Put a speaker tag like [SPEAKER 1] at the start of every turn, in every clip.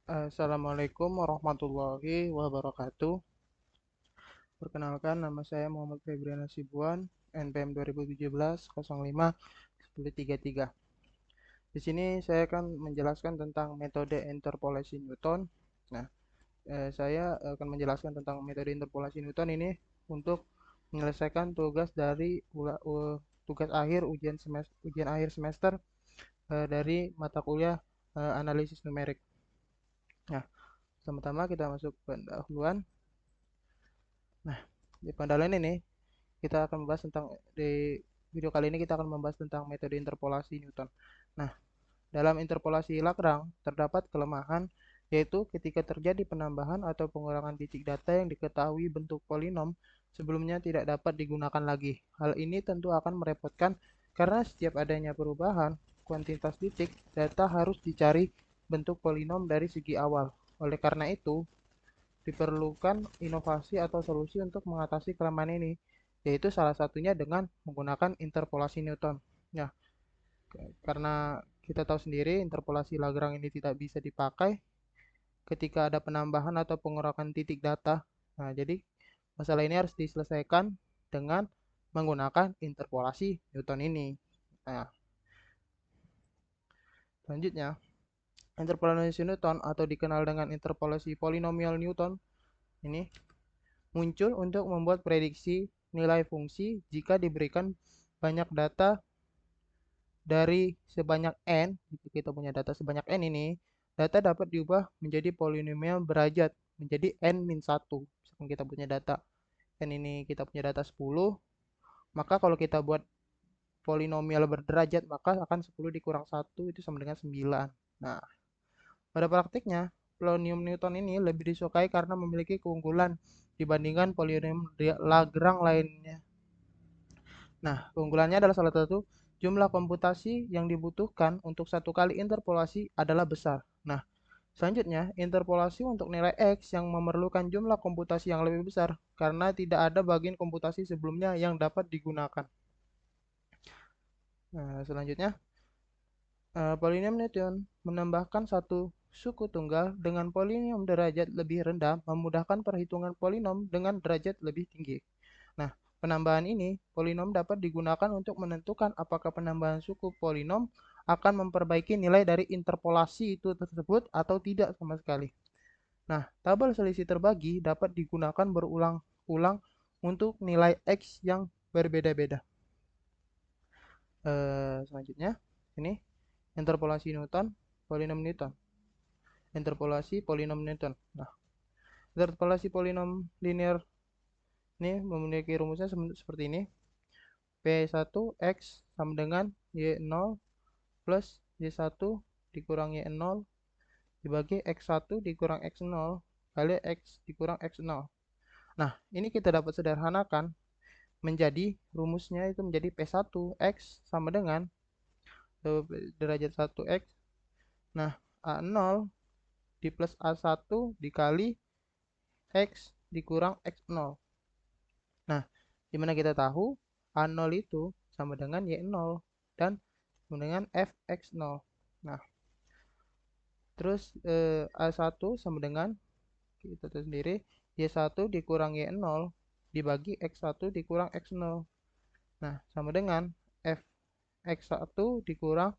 [SPEAKER 1] Assalamualaikum warahmatullahi wabarakatuh. Perkenalkan, nama saya Muhammad Febriana Sibuan, NPM 2017-05-1033. Di sini saya akan menjelaskan tentang metode interpolasi Newton. Nah, saya akan menjelaskan tentang metode interpolasi Newton ini untuk menyelesaikan tugas dari tugas akhir ujian akhir semester dari mata kuliah analisis numerik. Nah, pertama-tama kita masuk pendahuluan. Nah, di pendahuluan ini kita akan membahas tentang di video kali ini kita akan membahas tentang metode interpolasi Newton. Nah, dalam interpolasi Lagrange terdapat kelemahan yaitu ketika terjadi penambahan atau pengurangan titik data yang diketahui bentuk polinom sebelumnya tidak dapat digunakan lagi. Hal ini tentu akan merepotkan karena setiap adanya perubahan kuantitas titik data harus dicari bentuk polinom dari segi awal. Oleh karena itu, diperlukan inovasi atau solusi untuk mengatasi kelemahan ini, yaitu salah satunya dengan menggunakan interpolasi Newton. Ya, karena kita tahu sendiri interpolasi Lagrange ini tidak bisa dipakai ketika ada penambahan atau pengurangan titik data. Nah, jadi masalah ini harus diselesaikan dengan menggunakan interpolasi Newton ini. Nah, selanjutnya, interpolasi Newton atau dikenal dengan interpolasi polinomial Newton ini muncul untuk membuat prediksi nilai fungsi jika diberikan banyak data dari sebanyak n. Jika kita punya data sebanyak n ini, data dapat diubah menjadi polinomial derajat menjadi n-1. Misalkan kita punya data n ini, kita punya data 10, maka kalau kita buat polinomial berderajat, maka akan 10 dikurang 1 itu sama dengan 9. Nah, pada praktiknya, polinomial Newton ini lebih disukai karena memiliki keunggulan dibandingkan polinomial Lagrange lainnya. Nah, keunggulannya adalah salah satu jumlah komputasi yang dibutuhkan untuk satu kali interpolasi adalah besar. Nah, selanjutnya interpolasi untuk nilai X yang memerlukan jumlah komputasi yang lebih besar karena tidak ada bagian komputasi sebelumnya yang dapat digunakan. Nah, selanjutnya polinom Newton menambahkan satu suku tunggal dengan polinom derajat lebih rendah memudahkan perhitungan polinom dengan derajat lebih tinggi. Nah, penambahan ini, polinom dapat digunakan untuk menentukan apakah penambahan suku polinom akan memperbaiki nilai dari interpolasi itu tersebut atau tidak sama sekali. Nah, tabel selisih terbagi dapat digunakan berulang-ulang untuk nilai X yang berbeda-beda. Selanjutnya, ini interpolasi Newton, polinom Newton. Interpolasi polinom Newton. Nah, interpolasi polinom linear ini memiliki rumusnya seperti ini. P1 X sama dengan Y0 plus Y1 dikurang Y0 dibagi X1 dikurang X0 kali X dikurang X0. Nah, ini kita dapat sederhanakan menjadi rumusnya itu menjadi P1 X sama dengan derajat 1 X. Nah, A0 di plus A1 dikali X dikurang X0. Nah, dimana kita tahu A0 itu sama dengan Y0 dan sama dengan Fx0. Nah, terus A1 sama dengan kita tahu sendiri Y1 dikurang Y0 dibagi X1 dikurang X0. Nah, sama dengan Fx1 dikurang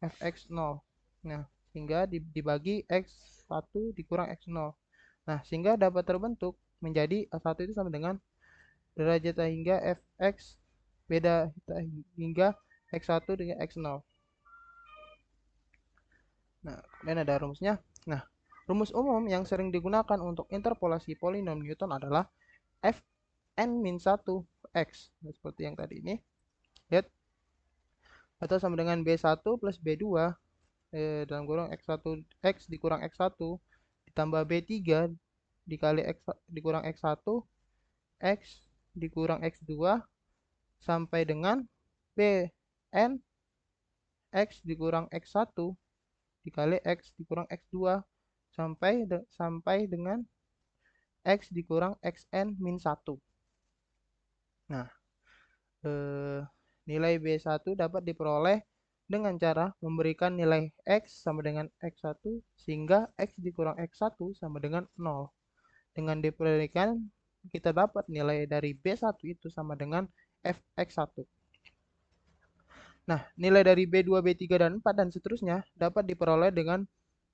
[SPEAKER 1] Fx0. Nah, sehingga dibagi X1 dikurang X0. Nah, sehingga dapat terbentuk menjadi A1 itu sama dengan derajat hingga Fx beda hingga X1 dengan X0. Nah, kemudian ada rumusnya. Nah, rumus umum yang sering digunakan untuk interpolasi polinom Newton adalah Fn-1 X. Nah, seperti yang tadi ini. Lihat. Atau sama dengan B1 plus B2 dalam kurung X1 X dikurang X1 ditambah B3 dikali X dikurang X1 X dikurang X2 sampai dengan Bn X dikurang X1 dikali X dikurang X2 sampai dengan X dikurang Xn min 1. Nah, nilai B1 dapat diperoleh dengan cara memberikan nilai X sama dengan X1 sehingga X dikurang X1 sama dengan 0. Dengan diberikan kita dapat nilai dari B1 itu sama dengan Fx1. Nah, nilai dari B2, B3, dan 4 dan seterusnya dapat diperoleh dengan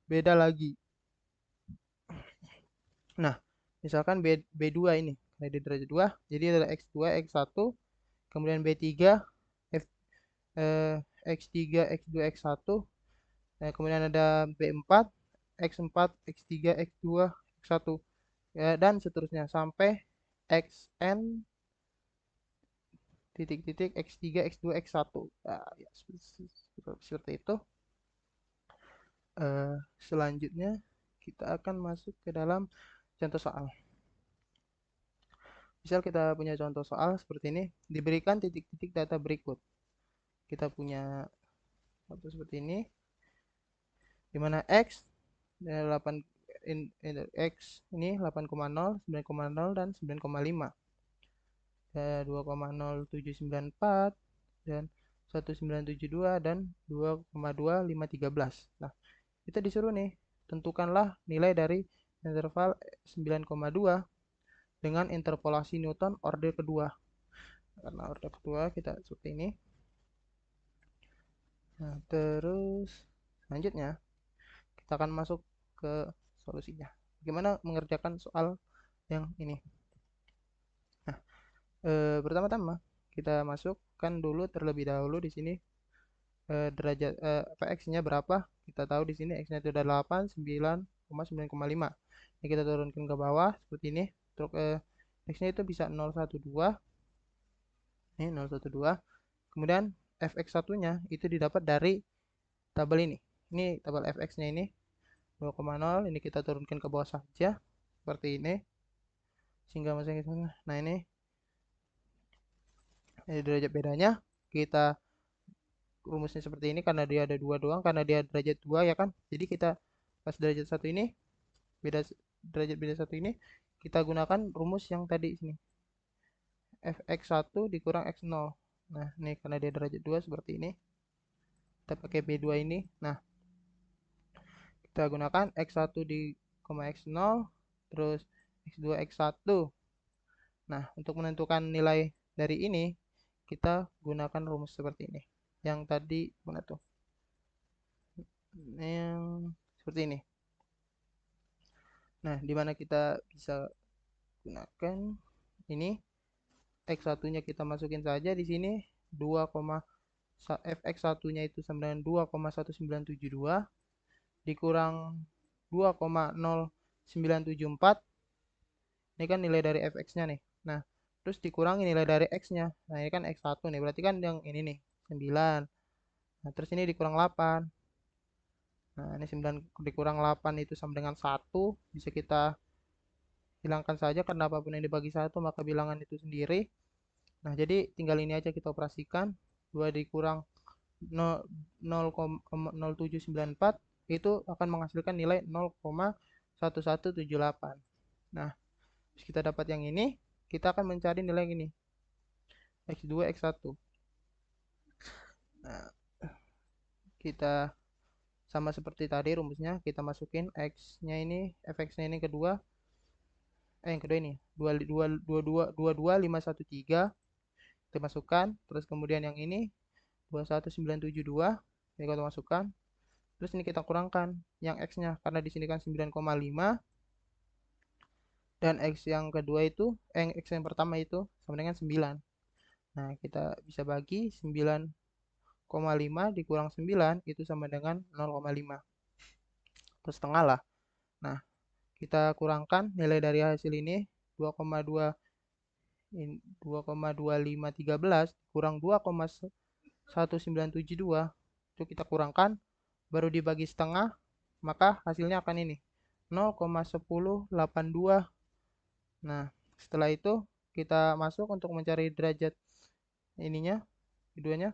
[SPEAKER 1] beda lagi. Nah, misalkan B2 ini, di derajat 2, jadi adalah X2, X1, kemudian B3, F, X3, X2, X1, nah, kemudian ada B4, X4, X3, X2, X1, ya, dan seterusnya sampai Xn titik-titik X3, X2, X1. Nah, ya, seperti itu. Selanjutnya kita akan masuk ke dalam contoh soal. Misal kita punya contoh soal seperti ini, diberikan titik-titik data berikut. Kita punya satu seperti ini, di mana X 8 X ini 8,0, 9,0 dan 9,5. 2,0794 dan 1972 dan 2,2513. Nah, kita disuruh nih, tentukanlah nilai dari interval 9,2 dengan interpolasi Newton order kedua. Karena order kedua kita seperti ini. Nah, terus selanjutnya kita akan masuk ke solusinya. Bagaimana mengerjakan soal yang ini? Nah, pertama-tama kita masukkan dulu terlebih dahulu di sini derajat X-nya berapa? Kita tahu di sini X-nya itu ada 8, 9,9,5. Ini kita turunkan ke bawah seperti ini. Untuk X-nya itu bisa 012. Ini 012. Kemudian Fx1-nya itu didapat dari tabel ini. Ini tabel Fx-nya ini 2,0. Ini kita turunkan ke bawah saja seperti ini. Sehingga masing-masing. Nah, ini derajat bedanya kita rumusnya seperti ini karena dia ada dua doang, karena dia derajat 2 ya kan. Jadi kita pas derajat 1 ini beda derajat beda 1 ini kita gunakan rumus yang tadi sini. Fx1 dikurang x0. Nah, ini karena dia derajat 2 seperti ini. Kita pakai B2 ini. Nah, kita gunakan x1 di x0 terus x2 x1. Nah, untuk menentukan nilai dari ini kita gunakan rumus seperti ini. Yang tadi mana tuh? Yang seperti ini. Nah, di mana kita bisa gunakan ini X1-nya kita masukin saja di sini 2, Fx1-nya itu sama dengan 2,1972 dikurang 2,0974. Ini kan nilai dari Fx-nya nih. Nah, terus dikurangi nilai dari X-nya. Nah, ini kan X1 nih. Berarti kan yang ini nih 9. Nah, terus ini dikurang 8. Nah, ini 9 dikurang 8 itu sama dengan 1. Bisa kita hilangkan saja karena apapun yang dibagi 1 maka bilangan itu sendiri. Nah, jadi tinggal ini aja kita operasikan. 2 dikurang 0,0794 itu akan menghasilkan nilai 0,1178. Nah, kita dapat yang ini, kita akan mencari nilai yang ini. X2, X1. Nah, kita sama seperti tadi rumusnya, kita masukin X-nya ini, Fx-nya ini kedua. Yang kedua ini, 22513. Kita masukkan, terus kemudian yang ini 21972 ini kita masukkan, terus ini kita kurangkan yang X-nya karena di sini kan 9,5 dan X yang kedua itu X yang pertama itu sama dengan 9. Nah, kita bisa bagi 9,5 dikurang 9 itu sama dengan 0,5 atau setengah lah. Nah, kita kurangkan nilai dari hasil ini 2,2 2,2513 kurang 2,1972 itu kita kurangkan baru dibagi setengah maka hasilnya akan ini 0,1082. Nah, setelah itu kita masuk untuk mencari derajat ininya keduanya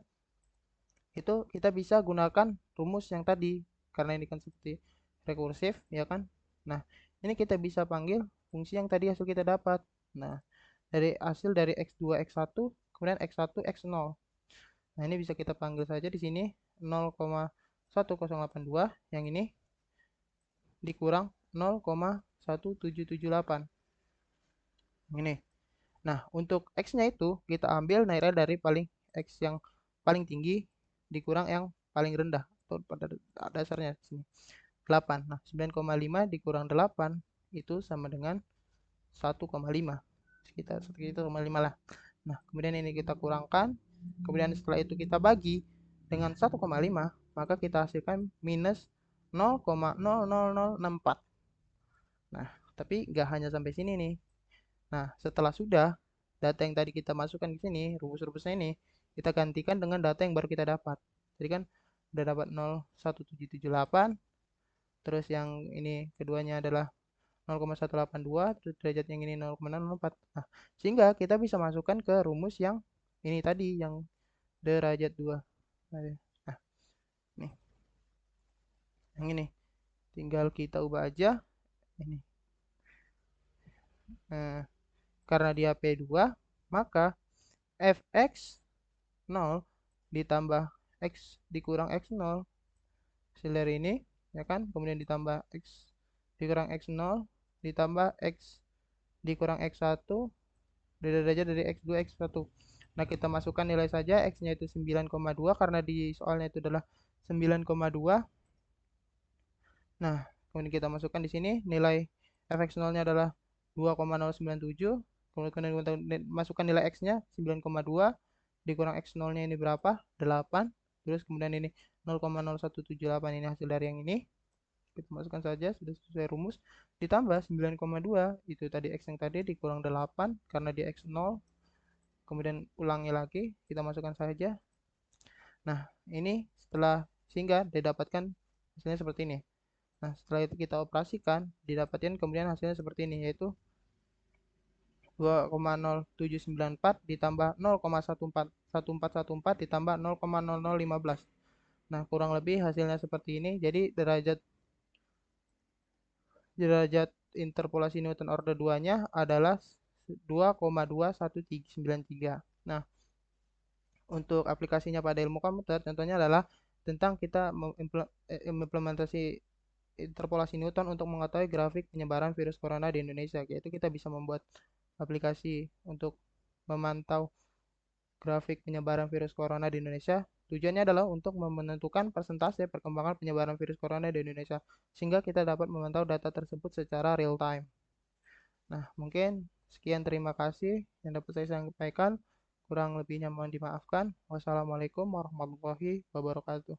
[SPEAKER 1] itu kita bisa gunakan rumus yang tadi karena ini kan seperti rekursif ya kan. Nah, ini kita bisa panggil fungsi yang tadi hasil kita dapat. Nah, dari hasil dari X2 X1 kemudian X1 X0. Nah, ini bisa kita panggil saja di sini 0,1082, yang ini dikurang 0,1778. Ini. Nah, untuk X-nya itu kita ambil nilai dari X yang paling tinggi dikurang yang paling rendah atau pada dasarnya sini 8. Nah, 9,5 dikurang 8 itu sama dengan 1,5. Sekitar 1,5 lah. Nah, kemudian ini kita kurangkan. Kemudian setelah itu kita bagi dengan 1,5, maka kita hasilkan minus 0,00064. Nah, tapi nggak hanya sampai sini nih. Nah, setelah sudah data yang tadi kita masukkan ke sini, rumus-rumusnya ini, kita gantikan dengan data yang baru kita dapat. Jadi kan udah dapat 0,1778, terus yang ini keduanya adalah 0,182, terus derajat yang ini 0,004. Nah, sehingga kita bisa masukkan ke rumus yang ini tadi, yang derajat 2. Nah, nih, yang ini. Tinggal kita ubah aja ini. Nah, karena dia P2, maka fx 0 ditambah x dikurang x0 hasil dari ini, ya kan, kemudian ditambah x dikurang x0 ditambah x dikurang x1 derajat dari x2 x1. Nah, kita masukkan nilai saja, x-nya itu 9,2 karena di soalnya itu adalah 9,2. Nah, kemudian kita masukkan di sini nilai fx0-nya adalah 2,097. Kemudian kita masukkan nilai x-nya 9,2 dikurang x0-nya ini berapa? 8. Terus kemudian ini 0,0178, ini hasil dari yang ini. Kita masukkan saja, sudah sesuai rumus. Ditambah 9,2, itu tadi x yang tadi dikurang 8 karena dia x0. Kemudian ulangi lagi, kita masukkan saja. Nah, ini setelah sehingga didapatkan hasilnya seperti ini. Nah, setelah itu kita operasikan, didapatkan kemudian hasilnya seperti ini, yaitu 2,0794 ditambah 0,1414 ditambah 0,0015. Nah, kurang lebih hasilnya seperti ini. Jadi derajat interpolasi Newton order 2-nya adalah 2,21393. Nah, untuk aplikasinya pada ilmu komputer contohnya adalah tentang kita mengimplementasi interpolasi Newton untuk mengetahui grafik penyebaran virus corona di Indonesia. Yaitu kita bisa membuat aplikasi untuk memantau grafik penyebaran virus corona di Indonesia. Tujuannya adalah untuk menentukan persentase perkembangan penyebaran virus corona di Indonesia, sehingga kita dapat memantau data tersebut secara real time. Nah, mungkin sekian, terima kasih yang dapat saya sampaikan. Kurang lebihnya mohon dimaafkan. Wassalamualaikum warahmatullahi wabarakatuh.